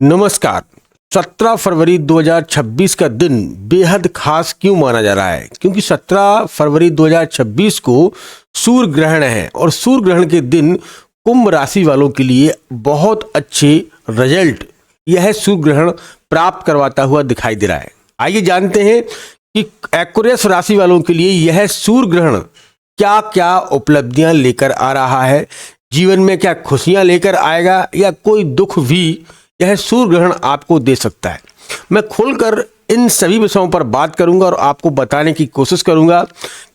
नमस्कार। 17 फरवरी 2026 का दिन बेहद खास क्यों माना जा रहा है? क्योंकि 17 फरवरी 2026 को सूर्य ग्रहण है और सूर्य ग्रहण के दिन कुंभ राशि वालों के लिए बहुत अच्छे रिजल्ट यह सूर्य ग्रहण प्राप्त करवाता हुआ दिखाई दे रहा है। आइए जानते हैं कि एक्वेरियस राशि वालों के लिए यह सूर्य ग्रहण क्या क्या उपलब्धियां लेकर आ रहा है, जीवन में क्या खुशियां लेकर आएगा या कोई दुख भी यह सूर्य ग्रहण आपको दे सकता है। मैं खुलकर इन सभी विषयों पर बात करूंगा और आपको बताने की कोशिश करूंगा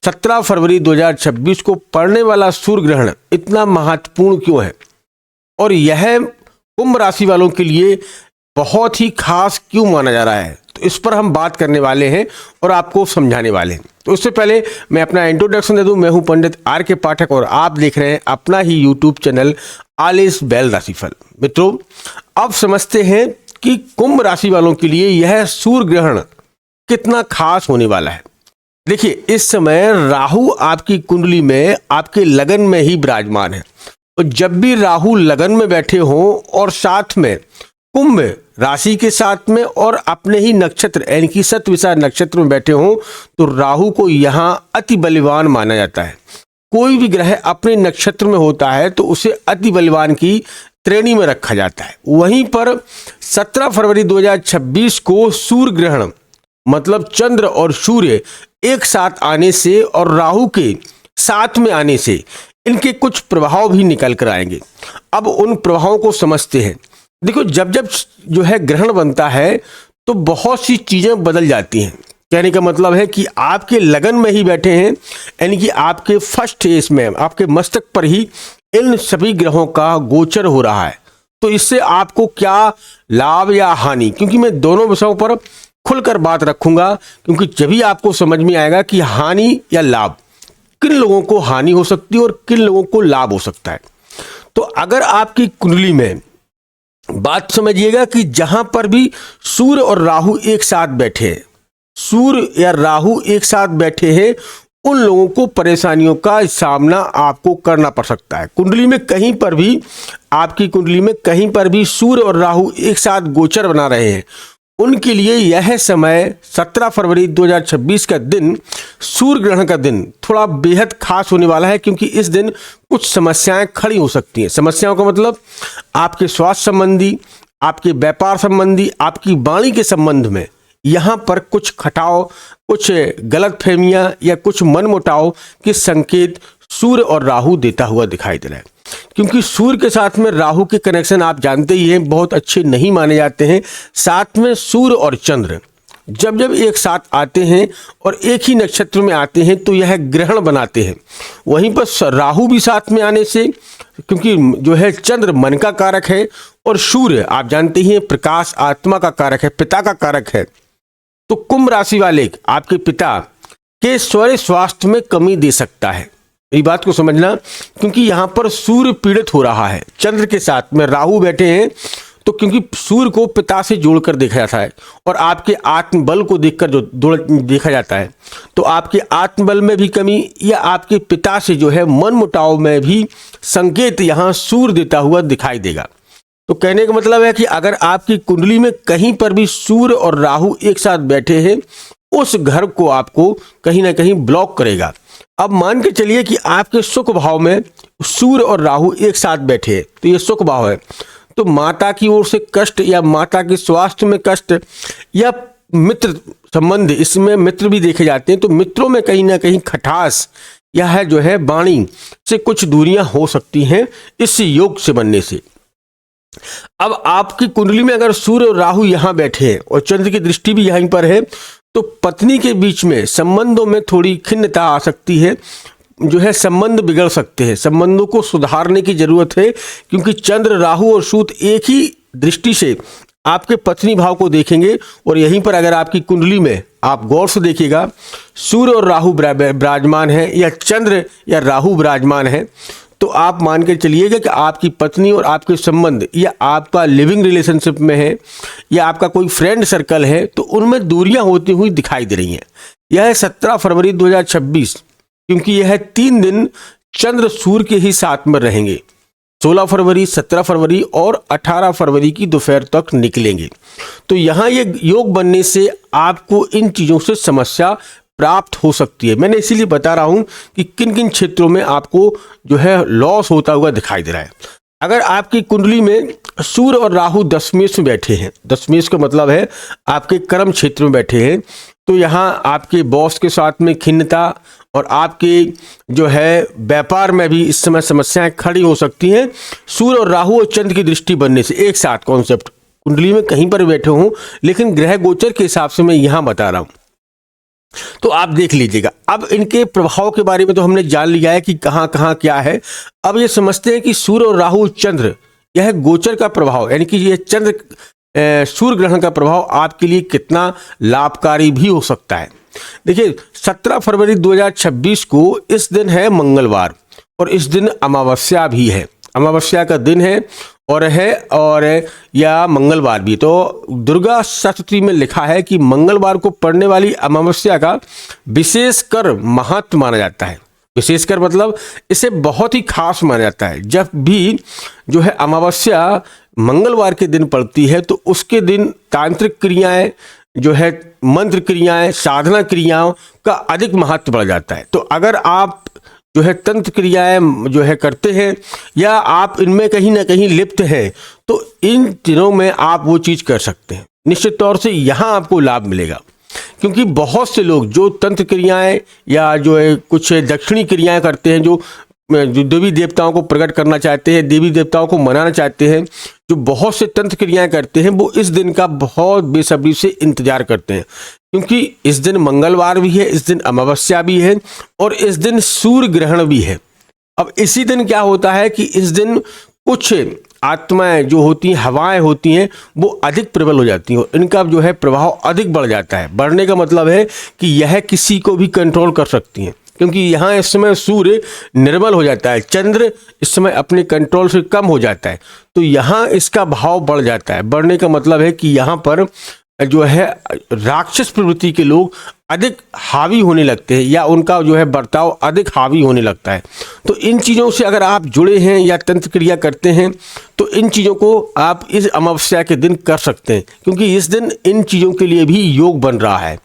17 फरवरी 2026 को पड़ने वाला सूर्य ग्रहण इतना महत्वपूर्ण क्यों है और यह कुंभ राशि वालों के लिए बहुत ही खास क्यों माना जा रहा है। तो इस पर हम बात करने वाले हैं और आपको समझाने वाले हैं। तो उससे पहले मैं अपना इंट्रोडक्शन दे दूं। मैं हूं पंडित आर के पाठक और आप देख रहे हैं अपना ही YouTube channel all is well राशिफल। मित्रों, अब समझते हैं कि कुंभ राशि वालों के लिए यह सूर्य ग्रहण कितना खास होने वाला है। देखिए, इस समय राहु आपकी कुंडली में आपके लगन में ही विराजमान है और जब भी राहु लगन में बैठे हों और साथ में कुंभ राशि के साथ में और अपने ही नक्षत्र यानी कि शतविशाख नक्षत्र में बैठे हों तो राहु को यहाँ अति बलवान माना जाता है। कोई भी ग्रह अपने नक्षत्र में होता है तो उसे अति बलवान की श्रेणी में रखा जाता है। वहीं पर 17 फरवरी 2026 को सूर्य ग्रहण मतलब चंद्र और सूर्य एक साथ आने से और राहु के साथ में आने से इनके कुछ प्रभाव भी निकल कर आएंगे। अब उन प्रभावों को समझते हैं। देखो, जब जब जो है ग्रहण बनता है तो बहुत सी चीजें बदल जाती हैं। कहने का मतलब है कि आपके लगन में ही बैठे हैं यानी कि आपके फर्स्ट एज में आपके मस्तक पर ही इन सभी ग्रहों का गोचर हो रहा है। तो इससे आपको क्या लाभ या हानि, क्योंकि मैं दोनों विषयों पर खुलकर बात रखूंगा, क्योंकि जब आपको समझ में आएगा कि हानि या लाभ किन लोगों को हानि हो सकती है और किन लोगों को लाभ हो सकता है। तो अगर आपकी कुंडली में बात समझिएगा कि जहां पर भी सूर्य और राहु एक साथ बैठे हैं, सूर्य या राहु एक साथ बैठे हैं, उन लोगों को परेशानियों का सामना आपको करना पड़ सकता है। कुंडली में कहीं पर भी आपकी कुंडली में कहीं पर भी सूर्य और राहु एक साथ गोचर बना रहे हैं, उनके लिए यह समय 17 फरवरी 2026 का दिन सूर्य ग्रहण का दिन थोड़ा बेहद खास होने वाला है, क्योंकि इस दिन कुछ समस्याएं खड़ी हो सकती हैं। समस्याओं का मतलब आपके स्वास्थ्य संबंधी, आपके व्यापार संबंधी, आपकी वाणी के संबंध में यहाँ पर कुछ खटाव, कुछ गलतफहमियां या कुछ मनमुटाव के संकेत सूर्य और राहु देता हुआ दिखाई दे रहा है। क्योंकि सूर्य के साथ में राहु के कनेक्शन आप जानते ही हैं बहुत अच्छे नहीं माने जाते हैं। साथ में सूर्य और चंद्र जब जब एक साथ आते हैं और एक ही नक्षत्र में आते हैं तो यह ग्रहण बनाते हैं। वहीं पर राहु भी साथ में आने से, क्योंकि जो है चंद्र मन का कारक है और सूर्य आप जानते ही हैं प्रकाश आत्मा का कारक है, पिता का कारक है। तो कुंभ राशि वाले आपके पिता के स्वास्थ्य में कमी दे सकता है। ये बात को समझना, क्योंकि यहाँ पर सूर्य पीड़ित हो रहा है, चंद्र के साथ में राहु बैठे हैं। तो क्योंकि सूर्य को पिता से जोड़कर देखा जाता है और आपके आत्मबल को देखकर जो देखा जाता है, तो आपके आत्मबल में भी कमी या आपके पिता से जो है मनमुटाव में भी संकेत यहाँ सूर्य देता हुआ दिखाई देगा। तो कहने का मतलब है कि अगर आपकी कुंडली में कहीं पर भी सूर्य और राहु एक साथ बैठे हैं, उस घर को आपको कहीं ना कहीं ब्लॉक करेगा। अब मान के चलिए कि आपके सुख भाव में सूर्य और राहु एक साथ बैठे हैं, तो ये सुख भाव है, तो माता की ओर से कष्ट या माता के स्वास्थ्य में कष्ट या मित्र संबंध, इसमें मित्र भी देखे जाते हैं, तो मित्रों में कहीं ना कहीं खटास या है जो है वाणी से कुछ दूरियां हो सकती हैं इस योग से बनने से। अब आपकी कुंडली में अगर सूर्य और राहु यहाँ बैठे हैं और चंद्र की दृष्टि भी यहीं पर है, तो पत्नी के बीच में संबंधों में थोड़ी खिन्नता आ सकती है, जो है संबंध बिगड़ सकते हैं। संबंधों को सुधारने की जरूरत है, क्योंकि चंद्र राहु और सूर्य एक ही दृष्टि से आपके पत्नी भाव को देखेंगे। और यहीं पर अगर आपकी कुंडली में आप गौर से देखिएगा सूर्य और राहु विराजमान है या चंद्र या राहु विराजमान है, तो आप मान के चलिएगा कि आपकी पत्नी और आपके संबंध या आपका लिविंग रिलेशनशिप में है या आपका कोई फ्रेंड सर्कल है, तो उनमें दूरियां होती हुई दिखाई दे रही हैं। यह 17 फरवरी 2026, क्योंकि यह 3 दिन चंद्र सूर्य के ही साथ में रहेंगे। 16 फरवरी, 17 फरवरी और 18 फरवरी की दोपहर तक निकलेंगे। तो यहाँ ये योग बनने से आपको इन चीज़ों से समस्या प्राप्त हो सकती है। मैंने इसीलिए बता रहा हूँ कि किन किन क्षेत्रों में आपको जो है लॉस होता हुआ दिखाई दे रहा है। अगर आपकी कुंडली में सूर्य और राहु दशमेश में बैठे हैं, दशमेश का मतलब है आपके कर्म क्षेत्र में बैठे हैं, तो यहाँ आपके बॉस के साथ में खिन्नता और आपके जो है व्यापार में भी इस समय समस्याएं खड़ी हो सकती हैं। सूर्य और राहु और चंद्र की दृष्टि बनने से एक साथ कॉन्सेप्ट कुंडली में कहीं पर बैठे हों, लेकिन ग्रह गोचर के हिसाब से मैं यहाँ बता रहा हूँ, तो आप देख लीजिएगा। अब इनके प्रभाव के बारे में तो हमने जान लिया है कि कहाँ कहाँ क्या है। अब ये समझते हैं कि सूर्य और राहु चंद्र यह गोचर का प्रभाव, यानी कि यह चंद्र सूर्य ग्रहण का प्रभाव आपके लिए कितना लाभकारी भी हो सकता है। देखिए 17 फरवरी 2026 को इस दिन है मंगलवार और इस दिन अमावस्या भी है, अमावस्या का दिन है और या मंगलवार भी। तो दुर्गा सप्तशती में लिखा है कि मंगलवार को पड़ने वाली अमावस्या का विशेषकर महत्व माना जाता है। विशेषकर मतलब इसे बहुत ही खास माना जाता है। जब भी जो है अमावस्या मंगलवार के दिन पड़ती है तो उसके दिन तांत्रिक क्रियाएं जो है, मंत्र क्रियाएं, साधना क्रियाओं का अधिक महत्व बढ़ जाता है। तो अगर आप जो है तंत्र क्रियाएं जो है करते हैं या आप इनमें कहीं ना कहीं लिप्त हैं, तो इन दिनों में आप वो चीज़ कर सकते हैं। निश्चित तौर से यहाँ आपको लाभ मिलेगा, क्योंकि बहुत से लोग जो तंत्र क्रियाएं या जो है कुछ दक्षिणी क्रियाएं करते हैं, जो देवी देवताओं को प्रकट करना चाहते हैं, देवी देवताओं को मनाना चाहते हैं, जो बहुत से तंत्र क्रियाएं करते हैं, वो इस दिन का बहुत बेसब्री से इंतजार करते हैं, क्योंकि इस दिन मंगलवार भी है, इस दिन अमावस्या भी है और इस दिन सूर्य ग्रहण भी है। अब इसी दिन क्या होता है कि इस दिन कुछ आत्माएं जो होती हैं, हवाएं होती हैं, वो अधिक प्रबल हो जाती हैं और इनका जो है प्रभाव अधिक बढ़ जाता है। बढ़ने का मतलब है कि यह किसी को भी कंट्रोल कर सकती हैं, क्योंकि यहाँ इस समय सूर्य निर्बल हो जाता है, चंद्र इस समय अपने कंट्रोल से कम हो जाता है, तो यहाँ इसका भाव बढ़ जाता है। बढ़ने का मतलब है कि यहाँ पर जो है राक्षस प्रवृत्ति के लोग अधिक हावी होने लगते हैं या उनका जो है बर्ताव अधिक हावी होने लगता है। तो इन चीज़ों से अगर आप जुड़े हैं या तंत्र क्रिया करते हैं तो इन चीज़ों को आप इस अमावस्या के दिन कर सकते हैं, क्योंकि इस दिन इन चीज़ों के लिए भी योग बन रहा है।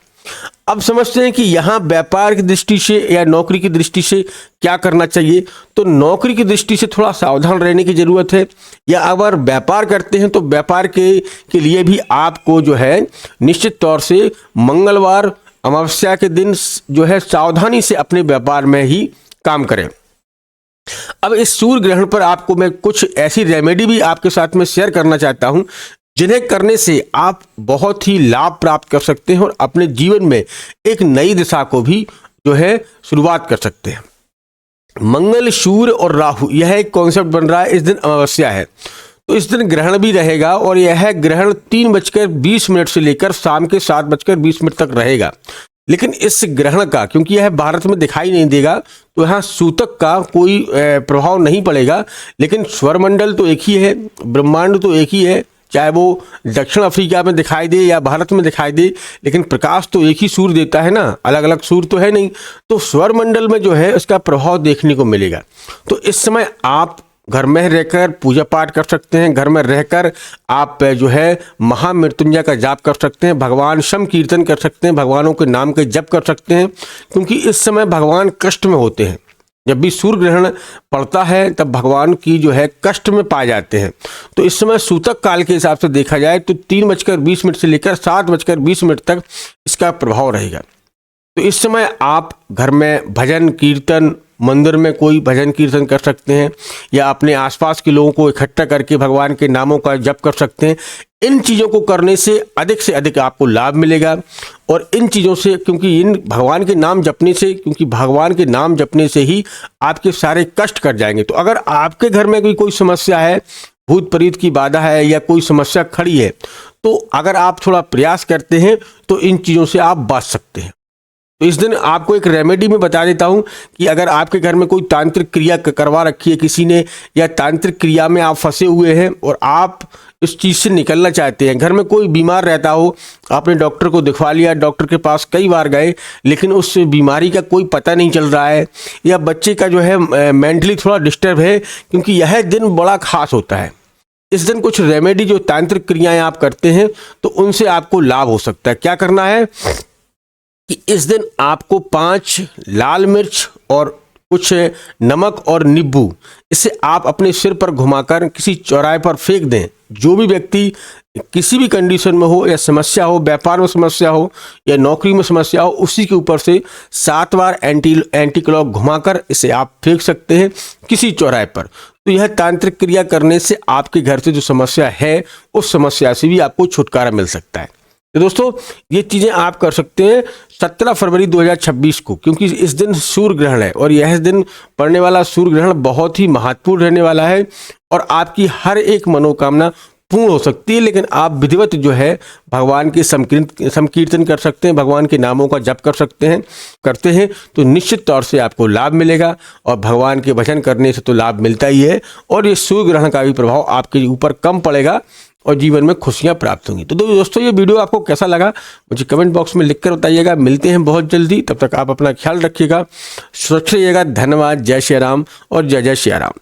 अब समझते हैं कि यहाँ व्यापार की दृष्टि से या नौकरी की दृष्टि से क्या करना चाहिए। तो नौकरी की दृष्टि से थोड़ा सावधान रहने की ज़रूरत है, या अगर व्यापार करते हैं तो व्यापार के लिए भी आपको जो है निश्चित तौर से मंगलवार अमावस्या के दिन जो है सावधानी से अपने व्यापार में ही काम करें। अब इस सूर्य ग्रहण पर आपको मैं कुछ ऐसी रेमेडी भी आपके साथ में शेयर करना चाहता हूँ, जिन्हें करने से आप बहुत ही लाभ प्राप्त कर सकते हैं और अपने जीवन में एक नई दिशा को भी जो है शुरुआत कर सकते हैं। मंगल, सूर्य और राहु, यह एक कॉन्सेप्ट बन रहा है। इस दिन अमावस्या है तो इस दिन ग्रहण भी रहेगा और यह ग्रहण 3:20 से लेकर शाम के 7:20 तक रहेगा। लेकिन इस ग्रहण का, क्योंकि यह भारत में दिखाई नहीं देगा, तो यहाँ सूतक का कोई प्रभाव नहीं पड़ेगा, लेकिन स्वरमंडल तो एक ही है, ब्रह्मांड तो एक ही है, चाहे वो दक्षिण अफ्रीका में दिखाई दे या भारत में दिखाई दे, लेकिन प्रकाश तो एक ही सूर्य देता है ना, अलग अलग सूर्य तो है नहीं। तो स्वरमंडल में जो है उसका प्रभाव देखने को मिलेगा। तो इस समय आप घर में रहकर पूजा पाठ कर सकते हैं, घर में रहकर आप जो है महामृत्युंजय का जाप कर सकते हैं, भगवान शम कीर्तन कर सकते हैं, भगवानों के नाम के जप कर सकते हैं, क्योंकि इस समय भगवान कष्ट में होते हैं। जब भी सूर्य ग्रहण पड़ता है तब भगवान की जो है कष्ट में पाए जाते हैं। तो इस समय सूतक काल के हिसाब से देखा जाए तो 3:20 से लेकर 7:20 तक इसका प्रभाव रहेगा। तो इस समय आप घर में भजन कीर्तन, मंदिर में कोई भजन कीर्तन कर सकते हैं या अपने आसपास के लोगों को इकट्ठा करके भगवान के नामों का जप कर सकते हैं। इन चीज़ों को करने से अधिक आपको लाभ मिलेगा और इन चीज़ों से, क्योंकि इन भगवान के नाम जपने से, क्योंकि भगवान के नाम जपने से ही आपके सारे कष्ट कट जाएंगे। तो अगर आपके घर में कोई समस्या है, भूत प्रेत की बाधा है या कोई समस्या खड़ी है, तो अगर आप थोड़ा प्रयास करते हैं तो इन चीज़ों से आप बच सकते हैं। तो इस दिन आपको एक रेमेडी में बता देता हूं कि अगर आपके घर में कोई तांत्रिक क्रिया करवा रखी है किसी ने, या तांत्रिक क्रिया में आप फंसे हुए हैं और आप इस चीज़ से निकलना चाहते हैं, घर में कोई बीमार रहता हो, आपने डॉक्टर को दिखवा लिया, डॉक्टर के पास कई बार गए लेकिन उस बीमारी का कोई पता नहीं चल रहा है, या बच्चे का जो है मेंटली थोड़ा डिस्टर्ब है, क्योंकि यह दिन बड़ा खास होता है। इस दिन कुछ रेमेडी जो तांत्रिक क्रियाएं आप करते हैं तो उनसे आपको लाभ हो सकता है। क्या करना है कि इस दिन आपको 5 लाल मिर्च और कुछ नमक और नींबू, इसे आप अपने सिर पर घुमाकर किसी चौराहे पर फेंक दें। जो भी व्यक्ति किसी भी कंडीशन में हो, या समस्या हो, व्यापार में समस्या हो या नौकरी में समस्या हो, उसी के ऊपर से 7 बार एंटी क्लॉक घुमाकर इसे आप फेंक सकते हैं किसी चौराहे पर। तो यह तांत्रिक क्रिया करने से आपके घर से जो समस्या है उस समस्या से भी आपको छुटकारा मिल सकता है। तो दोस्तों ये चीज़ें आप कर सकते हैं 17 फरवरी 2026 को, क्योंकि इस दिन सूर्य ग्रहण है और यह दिन पड़ने वाला सूर्य ग्रहण बहुत ही महत्वपूर्ण रहने वाला है और आपकी हर एक मनोकामना पूर्ण हो सकती है। लेकिन आप विधिवत जो है भगवान के संकीर्तन कर सकते हैं, भगवान के नामों का जप करते हैं तो निश्चित तौर से आपको लाभ मिलेगा। और भगवान के भजन करने से तो लाभ मिलता ही है, और ये सूर्य ग्रहण का भी प्रभाव आपके ऊपर कम पड़ेगा और जीवन में खुशियां प्राप्त होंगी। तो दोस्तों ये वीडियो आपको कैसा लगा मुझे कमेंट बॉक्स में लिखकर बताइएगा। मिलते हैं बहुत जल्दी, तब तक आप अपना ख्याल रखिएगा, सुरक्षित रहिएगा। धन्यवाद। जय श्री राम और जय जय श्री राम।